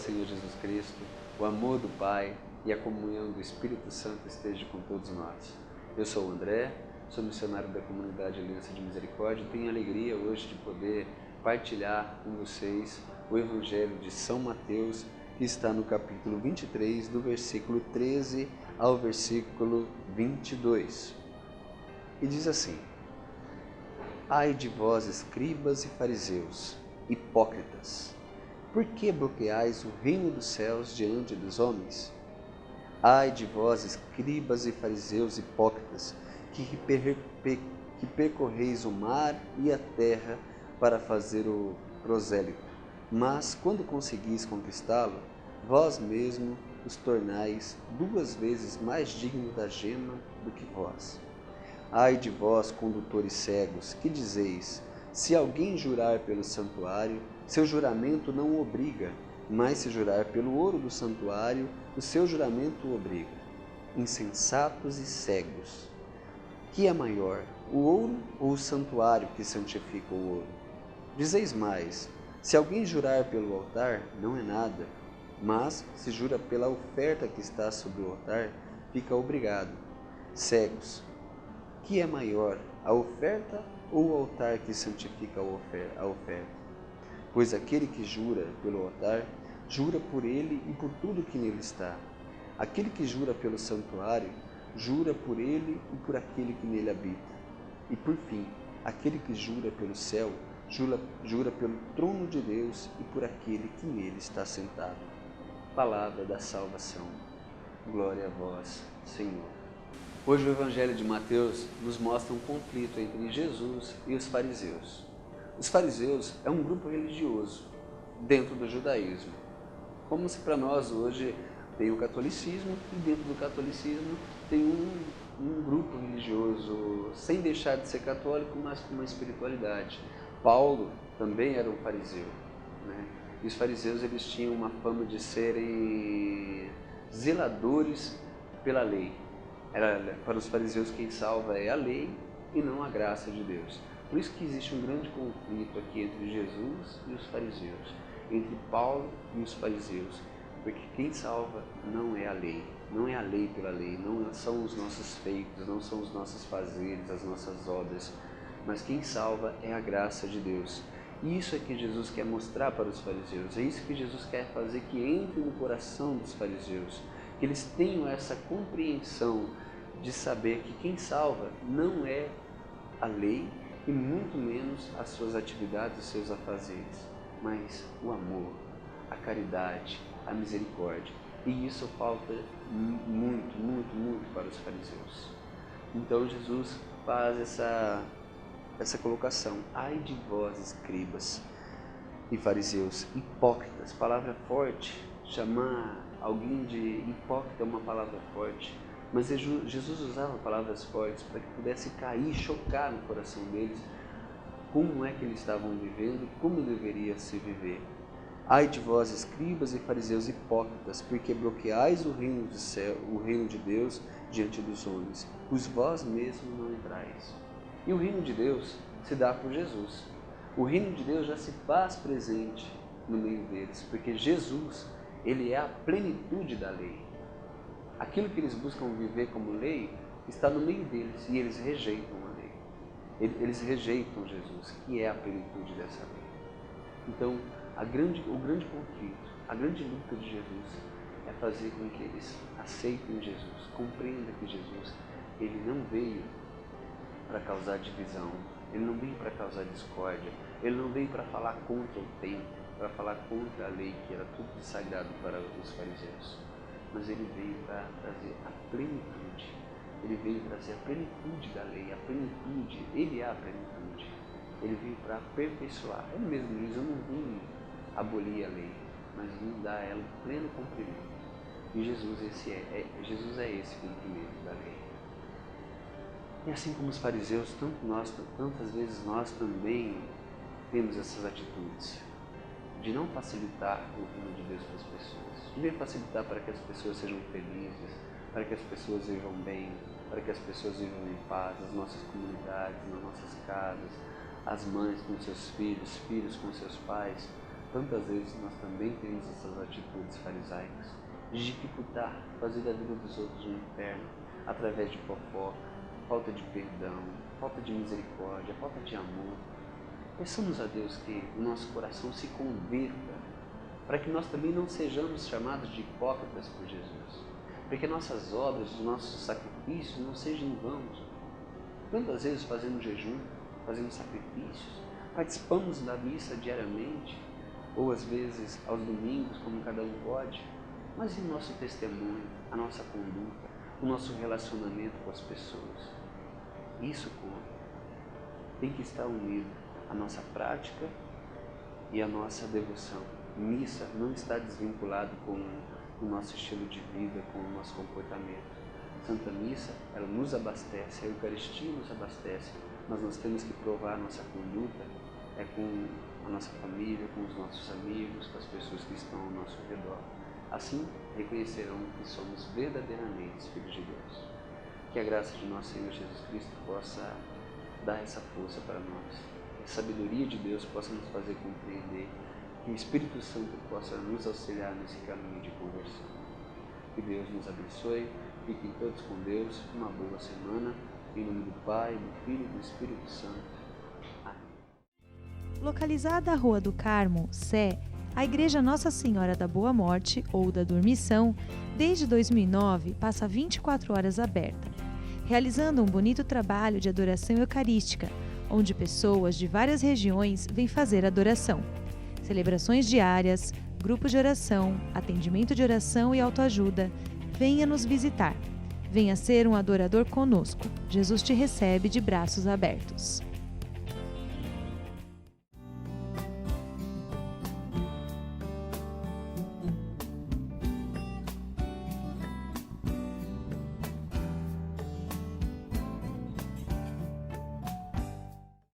nosso Senhor Jesus Cristo, o amor do Pai e a comunhão do Espírito Santo esteja com todos nós. Eu sou o André, sou missionário da comunidade Aliança de Misericórdia e tenho a alegria hoje de poder partilhar com vocês o Evangelho de São Mateus, que está no capítulo 23, do versículo 13 ao versículo 22. E diz assim: Ai de vós, escribas e fariseus, hipócritas! Por que bloqueais o reino dos céus diante dos homens? Ai de vós, escribas e fariseus hipócritas, que percorreis o mar e a terra para fazer o prosélito, mas quando conseguis conquistá-lo, vós mesmo os tornais 2 vezes mais dignos da gema do que vós. Ai de vós, condutores cegos, que dizeis: se alguém jurar pelo santuário, seu juramento não o obriga, mas se jurar pelo ouro do santuário, o seu juramento o obriga. Insensatos e cegos! Que é maior, o ouro ou o santuário que santifica o ouro? Dizeis mais: se alguém jurar pelo altar, não é nada, mas se jura pela oferta que está sobre o altar, fica obrigado. Cegos! Que é maior, a oferta ou o altar que santifica a oferta? Pois aquele que jura pelo altar, jura por ele e por tudo que nele está. Aquele que jura pelo santuário, jura por ele e por aquele que nele habita. E por fim, aquele que jura pelo céu, jura pelo trono de Deus e por aquele que nele está sentado. Palavra da salvação. Glória a vós, Senhor. Hoje o Evangelho de Mateus nos mostra um conflito entre Jesus e os fariseus. Os fariseus é um grupo religioso dentro do judaísmo. Como se para nós hoje tem o catolicismo e dentro do catolicismo tem um grupo religioso sem deixar de ser católico, mas com uma espiritualidade. Paulo também era um fariseu, né? E os fariseus eles tinham uma fama de serem zeladores pela lei. Para os fariseus quem salva é a lei e não a graça de Deus. Por isso que existe um grande conflito aqui entre Jesus e os fariseus, entre Paulo e os fariseus, porque quem salva não é a lei, não é a lei pela lei, não são os nossos feitos, não são os nossos fazeres, as nossas obras, mas quem salva é a graça de Deus. E isso é que Jesus quer mostrar para os fariseus, é isso que Jesus quer fazer que entre no coração dos fariseus, que eles tenham essa compreensão de saber que quem salva não é a lei e muito menos as suas atividades, os seus afazeres, mas o amor, a caridade, a misericórdia. E isso falta muito para os fariseus. Então Jesus faz essa colocação: ai de vós, escribas e fariseus, hipócritas. Palavra forte, chamar alguém de hipócrita é uma palavra forte, mas Jesus usava palavras fortes para que pudesse cair, chocar no coração deles como é que eles estavam vivendo e como deveria se viver. Ai de vós, escribas e fariseus hipócritas, porque bloqueais o reino do céu, o reino de Deus diante dos homens, pois vós mesmos não entrais. E o reino de Deus se dá por Jesus. O reino de Deus já se faz presente no meio deles, porque Jesus, ele é a plenitude da lei. Aquilo que eles buscam viver como lei está no meio deles e eles rejeitam a lei. Eles rejeitam Jesus, que é a plenitude dessa lei. Então, o grande conflito, a grande luta de Jesus é fazer com que eles aceitem Jesus, compreendam que Jesus, ele não veio para causar divisão, ele não veio para causar discórdia, ele não veio para falar contra o templo, para falar contra a lei, que era tudo sagrado para os fariseus, mas ele veio para trazer a plenitude, ele veio trazer a plenitude da lei, a plenitude, ele é a plenitude, ele veio para aperfeiçoar. Ele mesmo diz: eu não vim abolir a lei, mas vim dar a ela o pleno cumprimento. E Jesus é esse cumprimento da lei. E assim como os fariseus, tantas vezes nós também temos essas atitudes de não facilitar o reino de Deus para as pessoas, de facilitar para que as pessoas sejam felizes, para que as pessoas vivam bem, para que as pessoas vivam em paz, nas nossas comunidades, nas nossas casas, as mães com seus filhos, filhos com seus pais. Tantas vezes nós também temos essas atitudes farisaicas de dificultar, fazer a vida dos outros um inferno, através de fofoca, falta de perdão, falta de misericórdia, falta de amor. Peçamos a Deus que o nosso coração se converta, para que nós também não sejamos chamados de hipócritas por Jesus, para que nossas obras, os nossos sacrifícios não sejam em vão. Quantas vezes fazemos jejum, fazemos sacrifícios, participamos da missa diariamente, ou às vezes aos domingos, como cada um pode, mas e o nosso testemunho, a nossa conduta, o nosso relacionamento com as pessoas? Isso conta. Tem que estar unido a nossa prática e a nossa devoção. Missa não está desvinculado com o nosso estilo de vida, com o nosso comportamento. Santa Missa, ela nos abastece, a Eucaristia nos abastece, mas nós temos que provar a nossa conduta com a nossa família, com os nossos amigos, com as pessoas que estão ao nosso redor. Assim, reconhecerão que somos verdadeiramente filhos de Deus. Que a graça de nosso Senhor Jesus Cristo possa dar essa força para nós. Que a sabedoria de Deus possa nos fazer compreender. Que o Espírito Santo possa nos auxiliar nesse caminho de conversão. Que Deus nos abençoe. Fiquem todos com Deus. Uma boa semana. Em nome do Pai, do Filho e do Espírito Santo. Localizada à Rua do Carmo, Sé, a Igreja Nossa Senhora da Boa Morte, ou da Dormição, desde 2009 passa 24 horas aberta, realizando um bonito trabalho de adoração eucarística, onde pessoas de várias regiões vêm fazer adoração. Celebrações diárias, grupos de oração, atendimento de oração e autoajuda. Venha nos visitar. Venha ser um adorador conosco. Jesus te recebe de braços abertos.